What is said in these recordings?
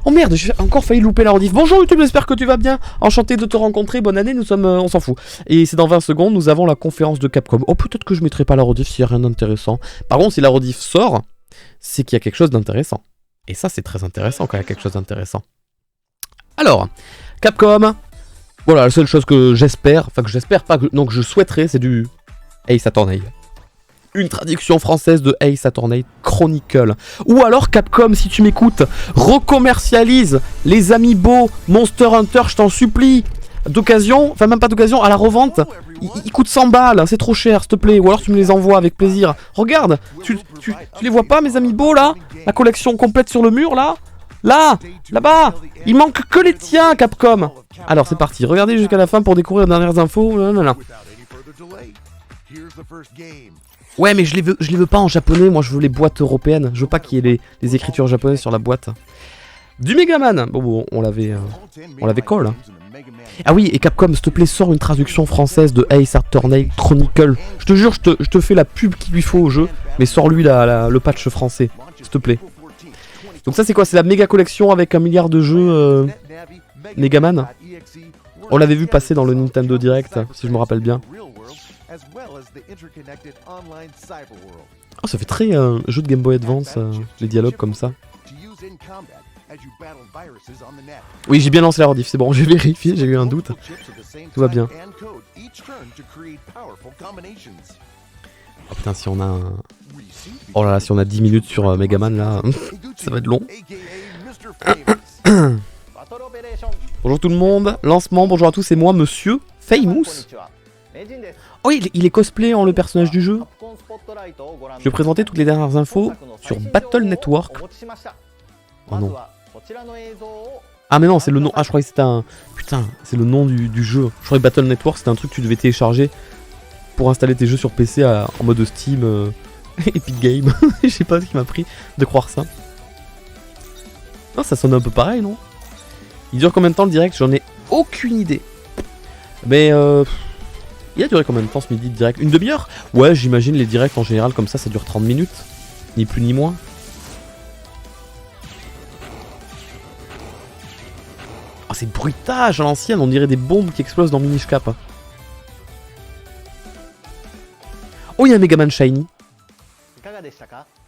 Oh merde, j'ai encore failli louper la rediff. Bonjour YouTube, j'espère que tu vas bien. Enchanté de te rencontrer, bonne année, nous sommes... on s'en fout. Et c'est dans 20 secondes, nous avons la conférence de Capcom. Oh, peut-être que je mettrai pas la rediff s'il n'y a rien d'intéressant. Par contre, si la rediff sort, c'est qu'il y a quelque chose d'intéressant. Et ça, c'est très intéressant quand il y a quelque chose d'intéressant. Alors, Capcom. Voilà, la seule chose que j'espère, enfin que j'espère pas, non que je souhaiterais, c'est du Ace Attorney. Une traduction française de Ace Attorney Chronicle. Ou alors Capcom, si tu m'écoutes, recommercialise les amiibo Monster Hunter, je t'en supplie. D'occasion, enfin même pas d'occasion, à la revente, ils coûtent 100 balles, c'est trop cher, s'il te plaît. Ou alors tu me les envoies avec plaisir. Regarde, tu les vois pas mes amiibo là? La collection complète sur le mur là? Là, là-bas, il manque que les tiens, Capcom. Alors c'est parti, regardez jusqu'à la fin pour découvrir les dernières infos. Ouais, mais je les veux pas en japonais, moi je veux les boîtes européennes. Je veux pas qu'il y ait les écritures japonaises sur la boîte. Du Megaman. Bon, on l'avait call. Hein. Ah oui, et Capcom, s'il te plaît, sors une traduction française de Ace Attorney Chronicle. Je te jure, je te fais la pub qu'il lui faut au jeu, mais sors-lui le patch français, s'il te plaît. Donc ça c'est quoi? C'est la méga collection avec 1 milliard de jeux Megaman. On l'avait vu passer dans le Nintendo Direct, si je me rappelle bien. Oh, ça fait très jeu de Game Boy Advance, les dialogues comme ça. Oui, j'ai bien lancé la rediff, c'est bon, j'ai vérifié, j'ai eu un doute. Tout va bien. Oh putain, si on a un... Oh là là, si on a 10 minutes sur Megaman là, ça va être long. Bonjour tout le monde, lancement, bonjour à tous, c'est moi, Monsieur Famous. Oh, il est cosplay en le personnage du jeu. Je vais présenter toutes les dernières infos sur Battle Network. Oh non. Ah mais non, c'est le nom, ah je croyais que c'était un... Putain, c'est le nom du jeu. Je croyais que Battle Network c'était un truc que tu devais télécharger pour installer tes jeux sur PC en mode Steam... Epic Game, je sais pas ce qui m'a pris de croire ça. Non, ça sonne un peu pareil, non? Il dure combien de temps le direct? J'en ai aucune idée. Mais il a duré combien de temps ce midi de direct? Une demi-heure? Ouais, j'imagine les directs en général comme ça dure 30 minutes. Ni plus ni moins. Oh, c'est bruitage à l'ancienne, on dirait des bombes qui explosent dans Minish Cap. Oh, il y a un Megaman Shiny.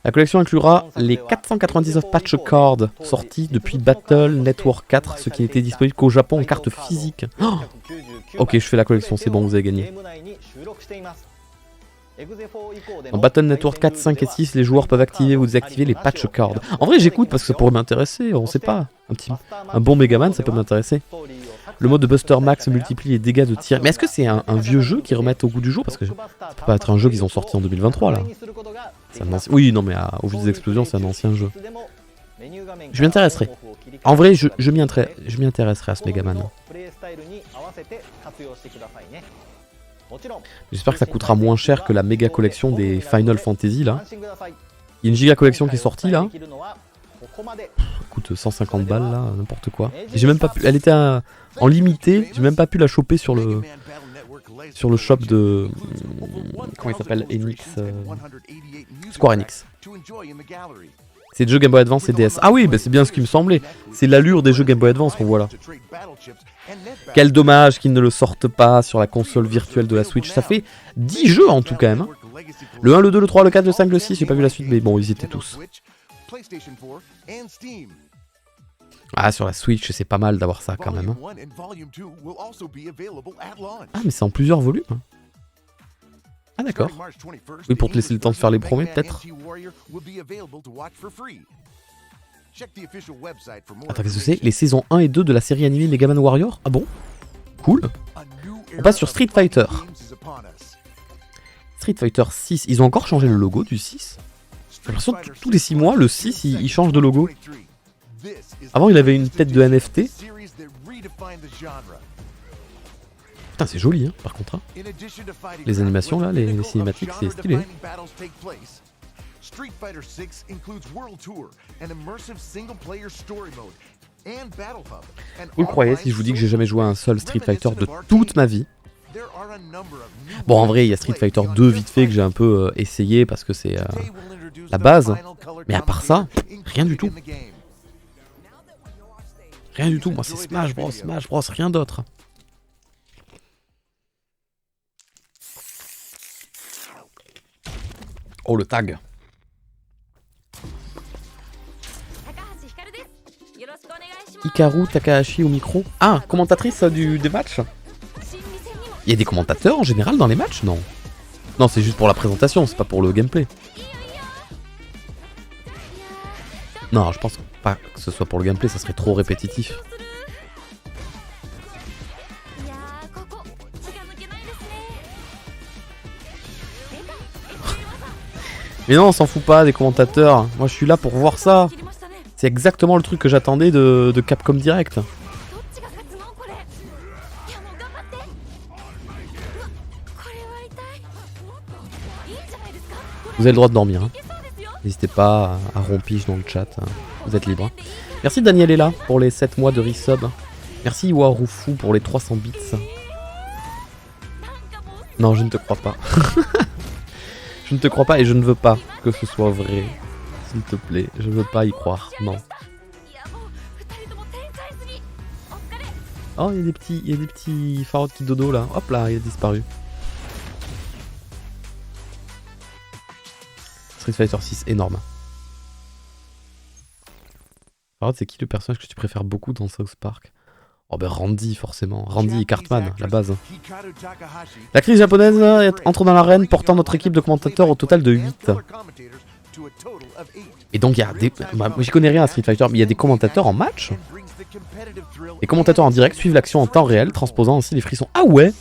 La collection inclura les 499 patch cards sortis depuis Battle Network 4, ce qui n'était disponible qu'au Japon en carte physique. Oh, ok, je fais la collection, c'est bon, vous avez gagné. Dans Battle Network 4, 5 et 6, les joueurs peuvent activer ou désactiver les patch cards. En vrai, j'écoute parce que ça pourrait m'intéresser, on sait pas. Un bon Megaman, ça peut m'intéresser. Le mode de Buster Max multiplie les dégâts de tir. Mais est-ce que c'est un vieux jeu qu'ils remettent au goût du jour? Parce que ça peut pas être un jeu qu'ils ont sorti en 2023 là. Oui, non, mais au vu des explosions, c'est un ancien jeu. Je m'y intéresserai. En vrai, je m'y intéresserai à ce Megaman. J'espère que ça coûtera moins cher que la méga collection des Final Fantasy là. Il y a une giga collection qui est sortie là. Coûte 150 balles là, n'importe quoi. J'ai même pas pu, elle était en limité, j'ai même pas pu la choper sur le shop de... Comment il s'appelle? Enix, Square Enix. C'est des jeux Game Boy Advance et DS. Ah oui, bah c'est bien ce qui me semblait. C'est l'allure des jeux Game Boy Advance qu'on voit là. Quel dommage qu'ils ne le sortent pas sur la console virtuelle de la Switch. Ça fait 10 jeux en tout quand même. Hein. Le 1, le 2, le 3, le 4, le 5, le 6, j'ai pas vu la suite, mais bon, ils étaient tous. Ah, sur la Switch, c'est pas mal d'avoir ça quand même. Hein. Ah, mais c'est en plusieurs volumes. Ah, d'accord. Oui, pour te laisser le temps de faire les promesses, peut-être. Attends, qu'est-ce que c'est? Les saisons 1 et 2 de la série animée Megaman Warrior? Ah bon? Cool. On passe sur Street Fighter. Street Fighter 6. Ils ont encore changé le logo du 6? J'ai l'impression que tous les 6 mois, le 6, il change de logo. Avant, il avait une tête de NFT. Putain, c'est joli, hein, par contre. Hein. Les animations, là, les cinématiques, c'est stylé. Vous le croyez si je vous dis que j'ai jamais joué à un seul Street Fighter de toute ma vie? Bon, en vrai, il y a Street Fighter 2 vite fait que j'ai un peu essayé parce que c'est la base. Mais à part ça, rien du tout. Rien du tout, moi c'est Smash Bros, rien d'autre. Oh le tag. Hikaru Takahashi au micro. Ah, commentatrice des matchs. Il y a des commentateurs en général dans les matchs? Non. Non, c'est juste pour la présentation, c'est pas pour le gameplay. Non, je pense pas que ce soit pour le gameplay, ça serait trop répétitif. Mais non, on s'en fout pas des commentateurs. Moi, je suis là pour voir ça. C'est exactement le truc que j'attendais de Capcom Direct. Vous avez le droit de dormir. Hein. N'hésitez pas à rompige dans le chat. Hein. Vous êtes libre. Merci Danielella pour les 7 mois de resub. Merci Iwarufu pour les 300 bits. Non, je ne te crois pas. Je ne te crois pas et je ne veux pas que ce soit vrai. S'il te plaît, je ne veux pas y croire. Non. Oh, il y a des petits Farod qui dodo là. Hop là, il a disparu. Street Fighter 6, énorme. Farod, c'est qui le personnage que tu préfères beaucoup dans South Park? Oh ben Randy, forcément. Randy et Cartman, la base. La crise japonaise entre dans l'arène, portant notre équipe de commentateurs au total de 8. Et donc il y a des... Moi j'y connais rien à Street Fighter, mais il y a des commentateurs en match. Les commentateurs en direct suivent l'action en temps réel, transposant ainsi les frissons. Ah ouais.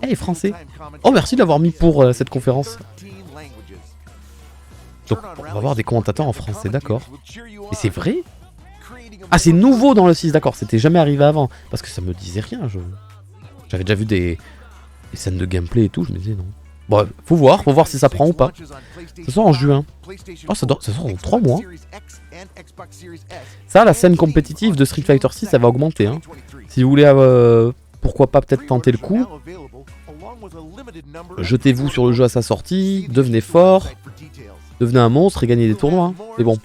Eh, français. Oh merci de l'avoir mis pour cette conférence. Donc on va voir des commentateurs en français, d'accord. Mais c'est vrai? Ah, c'est nouveau dans le 6, d'accord, c'était jamais arrivé avant. Parce que ça me disait rien, j'avais déjà vu des scènes de gameplay et tout, je me disais non. Bon, faut voir si ça prend ou pas. Ça sort en juin. Oh, ça sort en 3 mois. Ça, la scène compétitive de Street Fighter 6, ça va augmenter. Hein. Si vous voulez, pourquoi pas peut-être tenter le coup. Jetez-vous sur le jeu à sa sortie, devenez fort, devenez un monstre et gagnez des tournois. Hein. Mais bon,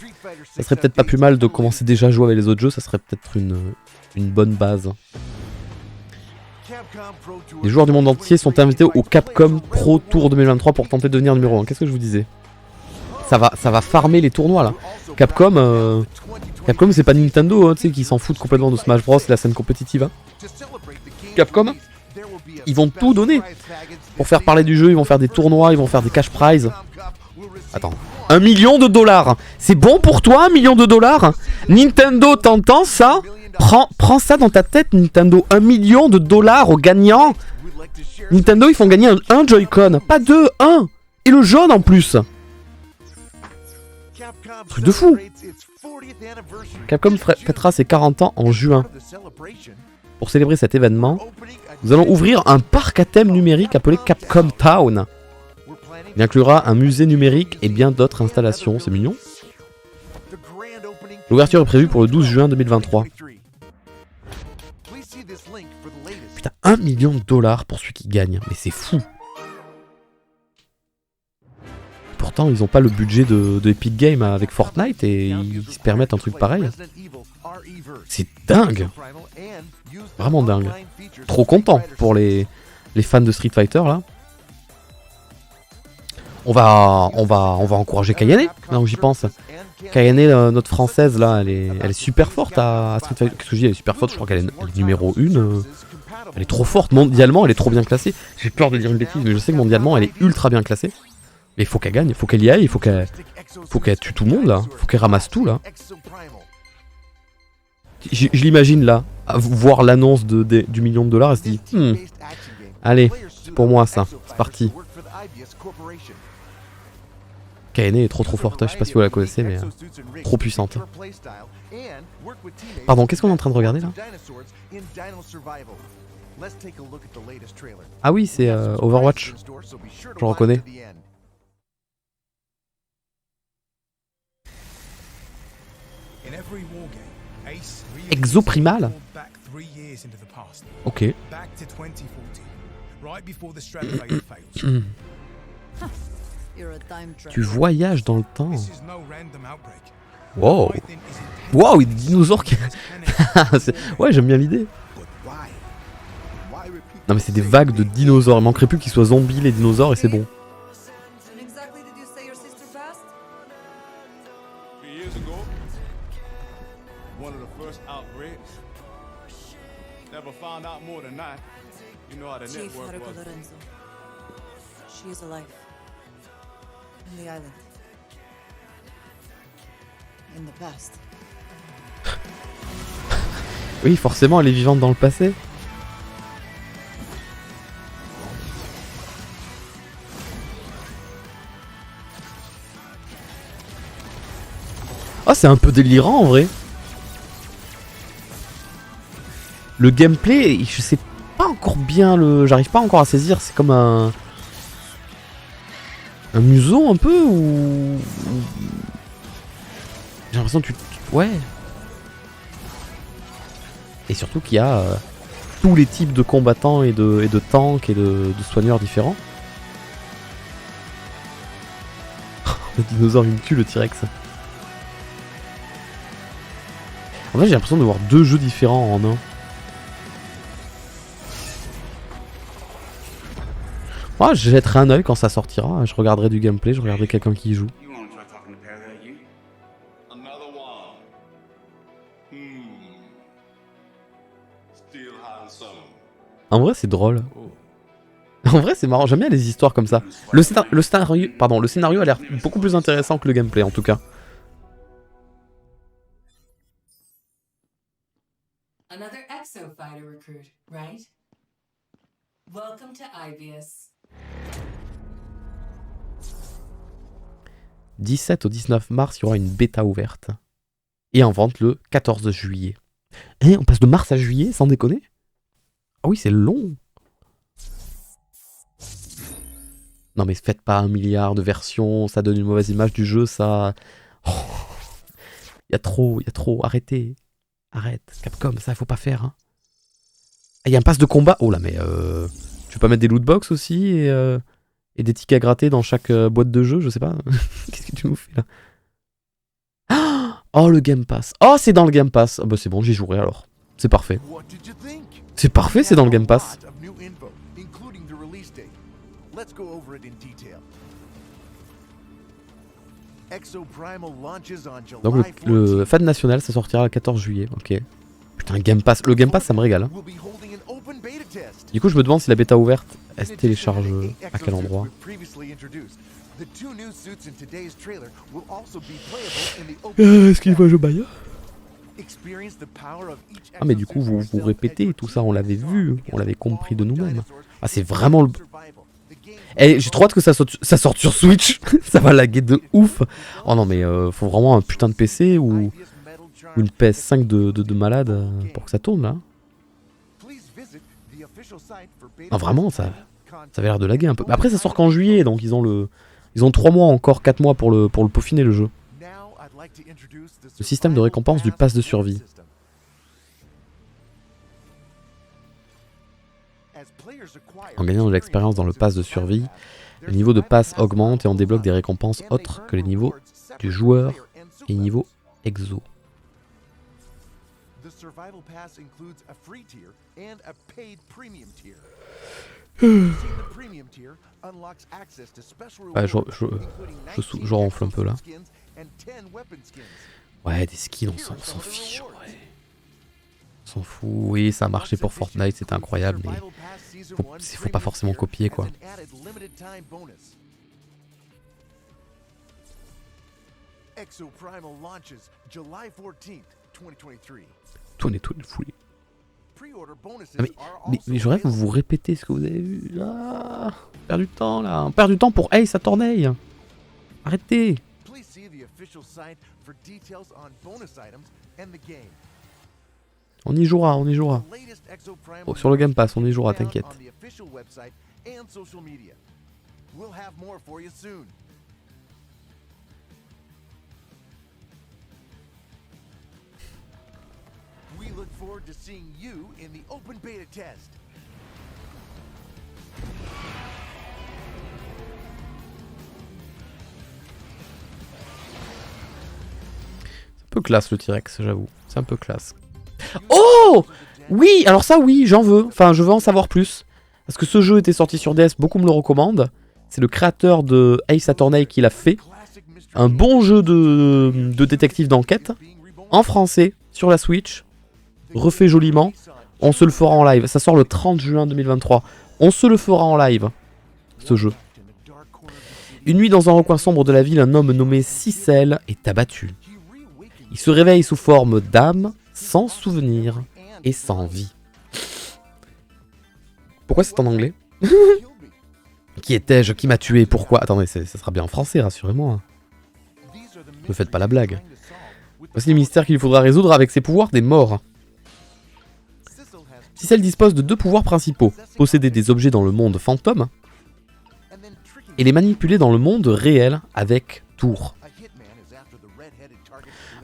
ça serait peut-être pas plus mal de commencer déjà à jouer avec les autres jeux, ça serait peut-être une bonne base. Les joueurs du monde entier sont invités au Capcom Pro Tour 2023 pour tenter de devenir numéro 1. Qu'est-ce que je vous disais? Ça va farmer les tournois là. Capcom c'est pas Nintendo hein, tu sais, qui s'en foutent complètement de Smash Bros et la scène compétitive. Hein. Capcom, ils vont tout donner pour faire parler du jeu, ils vont faire des tournois, ils vont faire des cash prizes. Attends, 1 million de dollars. C'est bon pour toi, 1 million de dollars? Nintendo, t'entends ça? Prends ça dans ta tête, Nintendo. 1 million de dollars aux gagnants. Nintendo, ils font gagner un Joy-Con, pas 2, 1. Et le jaune en plus. Truc de fou. Capcom fêtera ses 40 ans en juin. Pour célébrer cet événement, nous allons ouvrir un parc à thème numérique appelé Capcom Town. Il inclura un musée numérique et bien d'autres installations. C'est mignon. L'ouverture est prévue pour le 12 juin 2023. Putain, 1 million de dollars pour celui qui gagne. Mais c'est fou. Pourtant, ils ont pas le budget de Epic Games avec Fortnite et ils se permettent un truc pareil. C'est dingue. Vraiment dingue. Trop content pour les fans de Street Fighter là. On va encourager Kayane, là où j'y pense. Kayane, notre française là, elle est super forte à Street Fighter. Qu'est-ce que je dis? Elle est super forte, je crois qu'elle est numéro 1. Elle est trop forte, mondialement, elle est trop bien classée. J'ai peur de dire une bêtise, mais je sais que mondialement, elle est ultra bien classée. Mais il faut qu'elle gagne, il faut qu'elle y aille, il faut qu'elle tue tout le monde là. Il faut qu'elle ramasse tout là. Je l'imagine là, à voir l'annonce du million de dollars, elle se dit allez, c'est pour moi ça, c'est parti. Kayane est trop forte, je sais pas si vous la connaissez, mais trop puissante. Pardon, qu'est-ce qu'on est en train de regarder là? Ah oui, c'est Overwatch, je reconnais. Exoprimal? Ok. Tu voyages dans le temps. Wow. Wow, il y a des dinosaures qui... Ouais, j'aime bien l'idée. Non mais c'est des vagues de dinosaures. Il manquerait plus qu'ils soient zombies les dinosaures et c'est bon. Chief Haruko Lorenzo. She is alive. On the island. In the past. Oui, forcément, elle est vivante dans le passé. Oh, c'est un peu délirant en vrai. Le gameplay, je sais pas encore bien le... J'arrive pas encore à saisir, c'est comme un museau un peu ou... J'ai l'impression que tu... Ouais. Et surtout qu'il y a tous les types de combattants et de tanks et de soigneurs différents. Le dinosaure il me tue, le T-Rex. En fait j'ai l'impression de voir deux jeux différents en un. Moi je jetterai un œil quand ça sortira, je regarderai du gameplay, je regarderai quelqu'un qui y joue. En vrai c'est drôle. En vrai c'est marrant, j'aime bien les histoires comme ça. Le scénario a l'air beaucoup plus intéressant que le gameplay en tout cas. Another exofighter recruit, right? Welcome to Ibius. 17 au 19 mars, il y aura une bêta ouverte. Et en vente le 14 juillet. Eh, on passe de mars à juillet, sans déconner? Ah oui, c'est long. Non mais faites pas 1 milliard de versions, ça donne une mauvaise image du jeu, ça... Oh, y a trop, arrêtez. Arrête, Capcom, ça faut pas faire. Hein. Ah, y a un pass de combat. Oh là, mais tu peux pas mettre des lootbox aussi et des tickets à gratter dans chaque boîte de jeu, je sais pas. Qu'est-ce que tu nous fais là? Oh, le Game Pass. Oh, c'est dans le Game Pass. Ah bah c'est bon, j'y jouerai alors. C'est parfait. C'est parfait, c'est dans le Game Pass. Donc le fan national, ça sortira le 14 juillet. Ok. Putain, Game Pass. Le Game Pass, ça me régale. Hein. Du coup, je me demande si la bêta ouverte, elle se télécharge à quel endroit. Est-ce qu'il faut jouer Bayer? Ah mais du coup vous répétez tout ça, on l'avait vu, on l'avait compris de nous-mêmes. Ah c'est vraiment le... Eh, j'ai trop hâte que ça sorte sur Switch. Ça va laguer de ouf. Oh non mais faut vraiment un putain de PC ou une PS5 de malade pour que ça tourne là. Non vraiment ça avait l'air de laguer un peu. Après ça sort qu'en juillet donc ils ont 3 mois encore, 4 mois pour le peaufiner le jeu. Le système de récompense du pass de survie. En gagnant de l'expérience dans le pass de survie, le niveau de pass augmente et on débloque des récompenses autres que les niveaux du joueur et niveau exo. Ouais, je ronfle un peu là. Ouais, des skins, on s'en fiche, ouais. On s'en fout, oui, ça a marché pour Fortnite, c'était incroyable, mais faut pas forcément copier, quoi. Mais je rêve que vous répétez ce que vous avez vu. Ah, on perd du temps, là. On perd du temps pour Ace Attorney. Arrêtez. On y jouera, on y jouera. Oh, sur le Game Pass, on y jouera, t'inquiète. We look forward to seeing you in the open beta test. classe le T-Rex, j'avoue. C'est un peu classe. Oh oui, alors ça oui, j'en veux. Enfin, je veux en savoir plus. Parce que ce jeu était sorti sur DS, beaucoup me le recommandent. C'est le créateur de Ace Attorney qui l'a fait. Un bon jeu de détective d'enquête. En français, sur la Switch. Refait joliment. On se le fera en live. Ça sort le 30 juin 2023. On se le fera en live, ce jeu. Une nuit dans un recoin sombre de la ville, un homme nommé Cicel est abattu. Il se réveille sous forme d'âme, sans souvenir et sans vie. Pourquoi c'est en anglais? Qui étais-je? Qui m'a tué? Pourquoi? Attendez, ça sera bien en français, rassurez-moi. Ne faites pas la blague. Voici les mystères qu'il faudra résoudre avec ses pouvoirs des morts. Cicel dispose de deux pouvoirs principaux. Posséder des objets dans le monde fantôme et les manipuler dans le monde réel avec tour.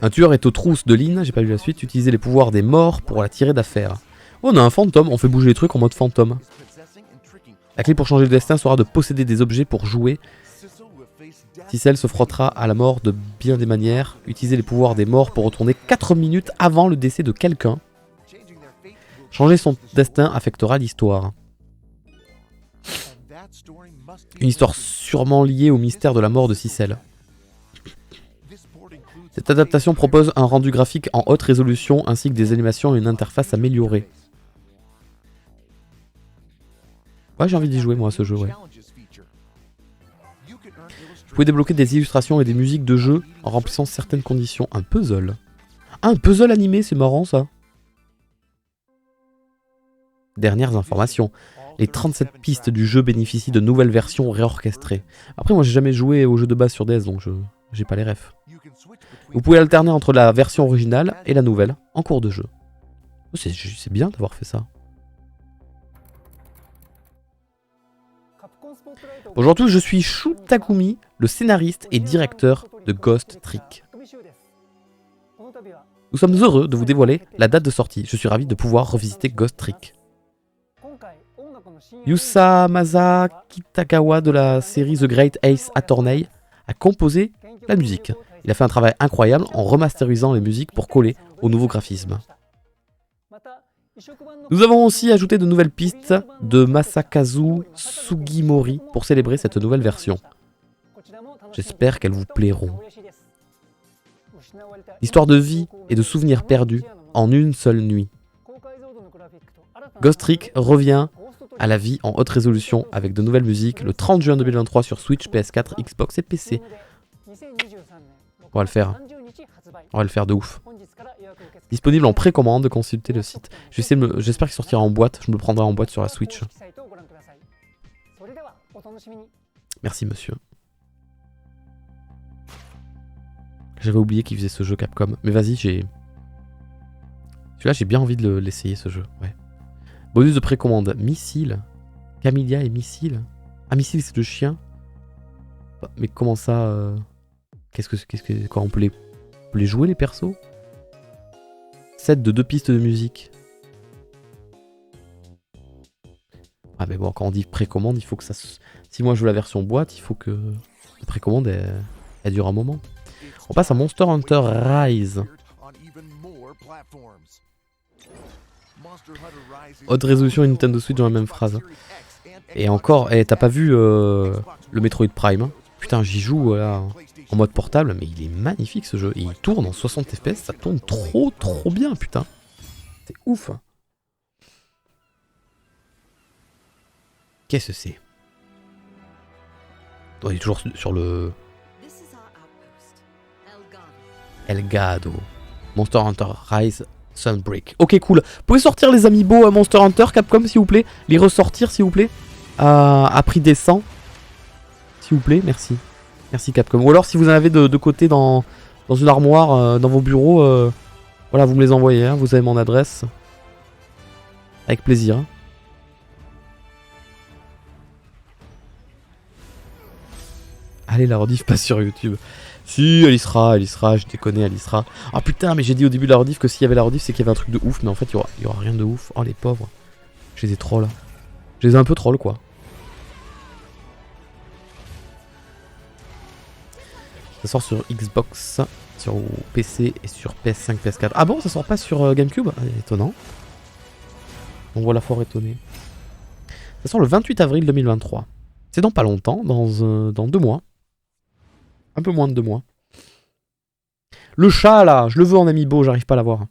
Un tueur est aux trousses de Lynn, j'ai pas lu la suite, utiliser les pouvoirs des morts pour la tirer d'affaire. Oh, on a un fantôme, on fait bouger les trucs en mode fantôme. La clé pour changer le destin sera de posséder des objets pour jouer. Cicel se frottera à la mort de bien des manières. Utiliser les pouvoirs des morts pour retourner 4 minutes avant le décès de quelqu'un. Changer son destin affectera l'histoire. Une histoire sûrement liée au mystère de la mort de Cicel. Cette adaptation propose un rendu graphique en haute résolution ainsi que des animations et une interface améliorée. Ouais, j'ai envie d'y jouer moi à ce jeu, ouais. Vous pouvez débloquer des illustrations et des musiques de jeu en remplissant certaines conditions. Un puzzle. Ah, un puzzle animé, c'est marrant ça. Dernières informations. Les 37 pistes du jeu bénéficient de nouvelles versions réorchestrées. Après, moi j'ai jamais joué au jeu de base sur DS, donc j'ai pas les refs. Vous pouvez alterner entre la version originale et la nouvelle en cours de jeu. Oh, c'est bien d'avoir fait ça. Bonjour à tous, je suis Shu Takumi, le scénariste et directeur de Ghost Trick. Nous sommes heureux de vous dévoiler la date de sortie. Je suis ravi de pouvoir revisiter Ghost Trick. Yusamasa Kitagawa de la série The Great Ace Attorney a composé la musique. Il a fait un travail incroyable en remasterisant les musiques pour coller au nouveau graphisme. Nous avons aussi ajouté de nouvelles pistes de Masakazu Sugimori pour célébrer cette nouvelle version. J'espère qu'elles vous plairont. L'histoire de vie et de souvenirs perdus en une seule nuit. Ghost Trick revient à la vie en haute résolution avec de nouvelles musiques le 30 juin 2023 sur Switch, PS4, Xbox et PC. On va le faire. On va le faire de ouf. Disponible en précommande, consultez le site. J'espère qu'il sortira en boîte. Je me le prendrai en boîte sur la Switch. Merci monsieur. J'avais oublié qu'il faisait ce jeu Capcom. Mais vas-y, celui-là, j'ai bien envie de l'essayer ce jeu. Ouais. Bonus de précommande. Missile. Camellia et Missile. Ah, Missile, c'est le chien. Mais comment ça quoi, on peut les jouer les persos? Set de 2 pistes de musique. Ah mais bon, quand on dit précommande, il faut que ça... Si moi je veux la version boîte, il faut que la précommande elle dure un moment. On passe à Monster Hunter Rise. Haute résolution et Nintendo Switch dans la même phrase. Et encore, t'as pas vu le Metroid Prime hein? Putain, j'y joue là, en mode portable, mais il est magnifique ce jeu. Et il tourne en 60 fps, ça tourne trop bien, putain. C'est ouf. Qu'est-ce que c'est? Oh, il est toujours sur le... Elgado. Monster Hunter Rise Sunbreak. Ok, cool. Vous pouvez sortir les amiibo à Monster Hunter Capcom, s'il vous plaît. Les ressortir, s'il vous plaît. À prix décent. S'il vous plaît, merci. Merci Capcom. Ou alors, si vous en avez de côté dans une armoire, dans vos bureaux, voilà, vous me les envoyez. Hein, vous avez mon adresse. Avec plaisir. Hein. Allez, la rediff passe sur YouTube. Si, elle y sera, je déconne, elle y sera. Ah putain, mais j'ai dit au début de la rediff que s'il y avait la rediff, c'est qu'il y avait un truc de ouf, mais en fait, il y aura rien de ouf. Oh, les pauvres. Je les ai troll. Je les ai un peu troll, quoi. Ça sort sur Xbox Sur PC et sur PS5, PS4. Ah bon, ça sort pas sur GameCube? Étonnant. On voit la fort étonné. Ça sort le 28 avril 2023. C'est dans pas longtemps, dans 2 mois. Un peu moins de 2 mois. Le chat là, je le veux en amiibo, j'arrive pas à l'avoir.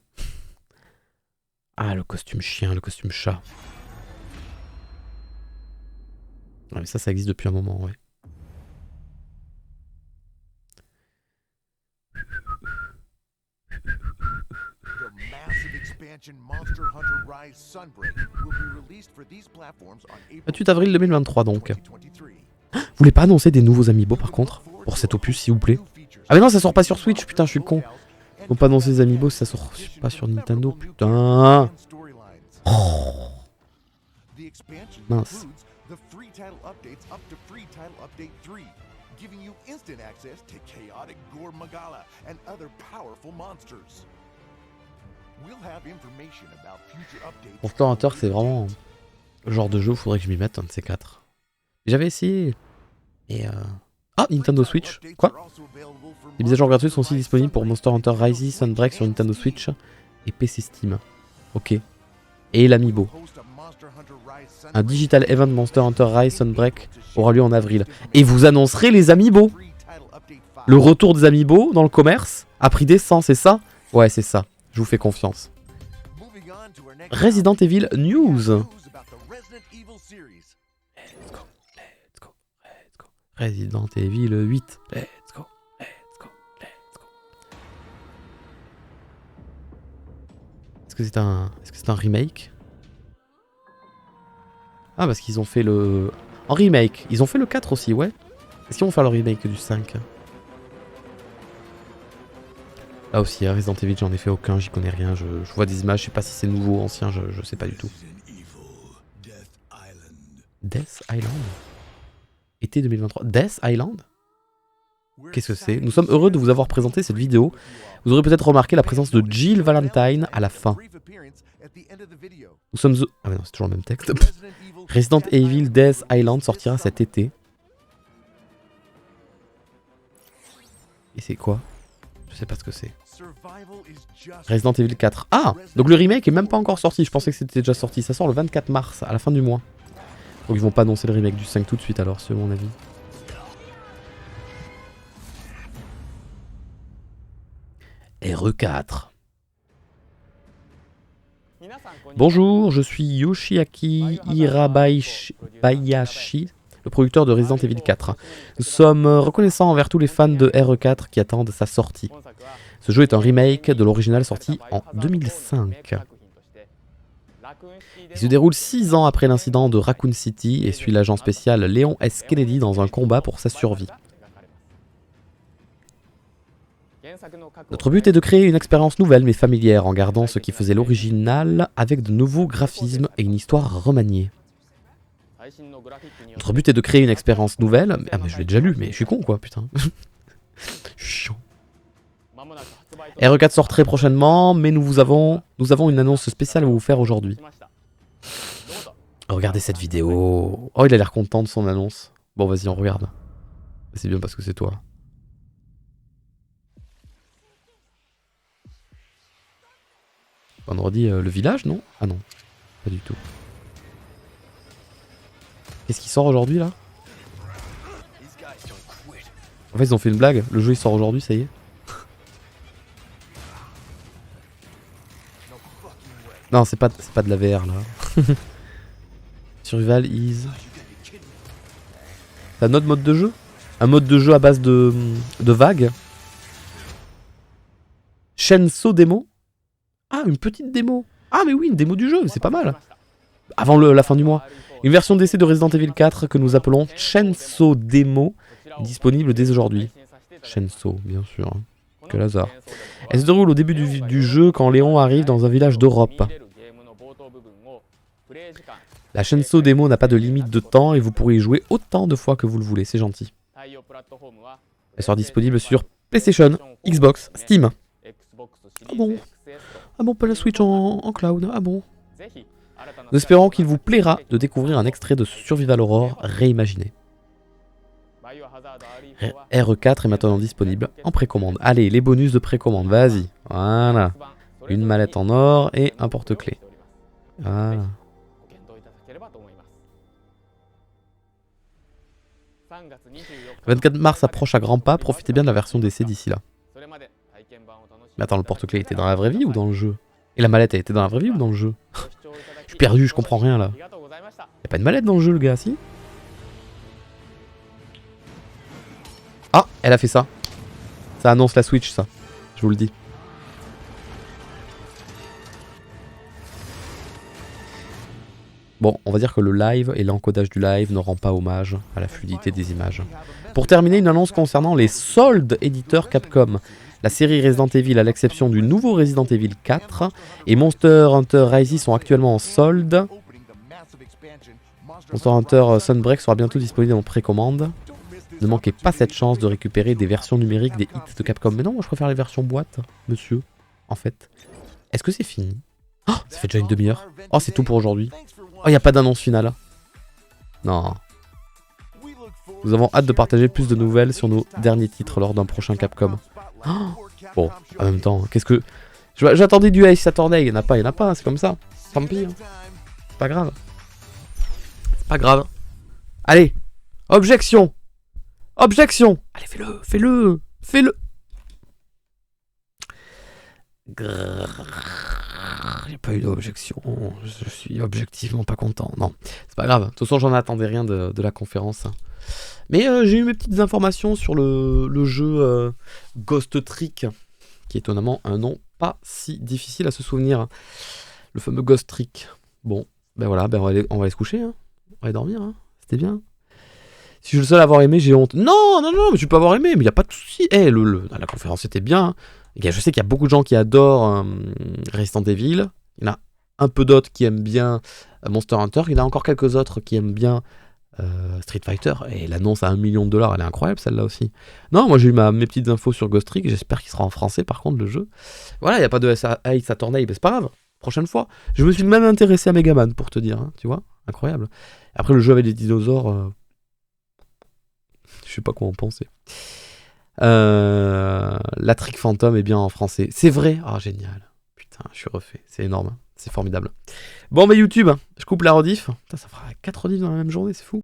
Ah, le costume chien, le costume chat. Ah, mais ça existe depuis un moment, ouais. The massive expansion Monster Hunter Rise Sunbreak will be released for these platforms on April 28 avril 2023 donc. 2023. Vous voulez pas annoncer des nouveaux amiibo par contre? Pour cet opus s'il vous plaît? Ah mais non, ça sort pas sur Switch, putain, je suis con. Ils vont pas annoncer des amiibo si ça sort pas sur Nintendo, putain. Oh. Mince. The free title updates up to free title update 3, giving you instant access to chaotic Gore Magala and other powerful monsters. We'll have information about future updates. Monster Hunter, c'est vraiment le genre de jeu où il faudrait que je m'y mette, un de ces 4. J'avais essayé. Et Ah, Nintendo Switch. Quoi? Les mises à jour gratuites sont aussi disponibles pour Monster Hunter Rise Sunbreak sur Nintendo Switch et PC Steam. Ok. Et l'amiibo. Un Digital Event Monster Hunter Rise Sunbreak aura lieu en avril. Et vous annoncerez les amiibo. Le retour des amiibo dans le commerce à prix décent, c'est ça? Ouais, c'est ça. Je vous fais confiance. Resident Evil News. Let's go, let's go, let's go. Resident Evil 8. Let's go, let's go, let's go. Est-ce que c'est un remake? Ah, parce qu'ils ont fait le... En remake. Ils ont fait le 4 aussi, ouais. Est-ce qu'ils vont faire le remake du 5? Là aussi, Resident Evil, j'en ai fait aucun, j'y connais rien. Je vois des images, je sais pas si c'est nouveau, ancien, je sais pas du tout. Death Island? Été 2023. Death Island? Qu'est-ce que c'est? Nous sommes heureux de vous avoir présenté cette vidéo. Vous aurez peut-être remarqué la présence de Jill Valentine à la fin. Nous sommes... Ah mais non, c'est toujours le même texte. Resident Evil Death Island sortira cet été. Et c'est quoi? Je sais pas ce que c'est. Resident Evil 4. Ah! Donc le remake est même pas encore sorti. Je pensais que c'était déjà sorti. Ça sort le 24 mars, à la fin du mois. Donc ils vont pas annoncer le remake du 5 tout de suite alors, c'est mon avis. RE4. Bonjour, je suis Yoshiaki Hirabayashi, le producteur de Resident Evil 4. Nous sommes reconnaissants envers tous les fans de RE4 qui attendent sa sortie. Ce jeu est un remake de l'original sorti en 2005. Il se déroule 6 ans après l'incident de Raccoon City et suit l'agent spécial Léon S. Kennedy dans un combat pour sa survie. Notre but est de créer une expérience nouvelle mais familière en gardant ce qui faisait l'original avec de nouveaux graphismes et une histoire remaniée. Notre but est de créer une expérience nouvelle... Ah mais je l'ai déjà lu, mais je suis con quoi, putain. Chiant. RE4 sort très prochainement, mais nous avons une annonce spéciale à vous faire aujourd'hui. Regardez cette vidéo. Oh, il a l'air content de son annonce. Bon, vas-y, on regarde. C'est bien parce que c'est toi. Vendredi, le village, non? Ah non, pas du tout. Qu'est-ce qui sort aujourd'hui, là? En fait, ils ont fait une blague. Le jeu, il sort aujourd'hui, ça y est. Non, c'est pas de la VR, là. Survival is... C'est un autre mode de jeu? Un mode de jeu à base de vagues? Shenso démo? Ah, une petite démo. Ah, mais oui, une démo du jeu, c'est pas mal. Avant la fin du mois. Une version d'essai de Resident Evil 4 que nous appelons Shenso Demo, disponible dès aujourd'hui. Shenso, bien sûr. Quel hasard. Elle se déroule au début du jeu quand Léon arrive dans un village d'Europe. La Shenso Demo n'a pas de limite de temps et vous pourrez y jouer autant de fois que vous le voulez, c'est gentil. Elle sera disponible sur PlayStation, Xbox, Steam. Ah bon? Ah bon, pas la Switch en cloud? Ah bon? Nous espérons qu'il vous plaira de découvrir un extrait de Survival Horror réimaginé. RE4 est maintenant disponible en précommande. Allez, les bonus de précommande, vas-y. Voilà. Une mallette en or et un porte-clés. Voilà. 24 mars approche à grands pas, profitez bien de la version d'essai d'ici là. Mais attends, le porte-clés était dans la vraie vie ou dans le jeu? Et la mallette, elle était dans la vraie vie ou dans le jeu? Je suis perdu, je comprends rien là. Y'a pas une mallette dans le jeu, le gars, si? Ah, elle a fait ça. Ça annonce la Switch, ça. Je vous le dis. Bon, on va dire que le live et l'encodage du live ne rend pas hommage à la fluidité des images. Pour terminer, une annonce concernant les soldes éditeurs Capcom. La série Resident Evil, à l'exception du nouveau Resident Evil 4, et Monster Hunter Rise sont actuellement en solde. Monster Hunter Sunbreak sera bientôt disponible en précommande. Ne manquez pas cette chance de récupérer des versions numériques des hits de Capcom. Mais non, moi je préfère les versions boîte, monsieur, en fait. Est-ce que c'est fini? Oh, ça fait déjà une demi-heure. Oh, c'est tout pour aujourd'hui. Oh, il n'y a pas d'annonce finale. Non. Nous avons hâte de partager plus de nouvelles sur nos derniers titres lors d'un prochain Capcom. Oh, bon, en même temps, qu'est-ce que... J'attendais du Ace Attorney, il n'y en a pas, c'est comme ça. Tant pis, hein. C'est pas grave. C'est pas grave. Allez, objection. Objection. Allez, fais-le. Il n'y a pas eu d'objection. Je suis objectivement pas content. Non, c'est pas grave. De toute façon, j'en attendais rien de la conférence. Mais j'ai eu mes petites informations sur le jeu Ghost Trick, qui est étonnamment un nom pas si difficile à se souvenir. Le fameux Ghost Trick. Bon, ben voilà, on va aller se coucher. Hein. On va aller dormir. Hein. C'était bien. Si je suis le seul à avoir aimé, j'ai honte. Non, mais tu peux avoir aimé, mais il n'y a pas de souci. La conférence était bien. Je sais qu'il y a beaucoup de gens qui adorent Resident Evil. Il y en a un peu d'autres qui aiment bien Monster Hunter. Il y en a encore quelques autres qui aiment bien Street Fighter. Et l'annonce à $1 million, elle est incroyable celle-là aussi. Non, moi j'ai eu mes petites infos sur Ghost Trick. J'espère qu'il sera en français par contre le jeu. Voilà, il n'y a pas de Ace Attorney, mais c'est pas grave. Prochaine fois. Je me suis même intéressé à Megaman pour te dire. Hein, tu vois, incroyable. Après le jeu avec des dinosaures, je sais pas quoi en penser. La Trick Phantom est bien en français. C'est vrai. Ah, génial. Putain, je suis refait. C'est énorme. C'est formidable. Bon, bah YouTube, je coupe la rediff. Putain, ça fera 4 rediffs dans la même journée, c'est fou.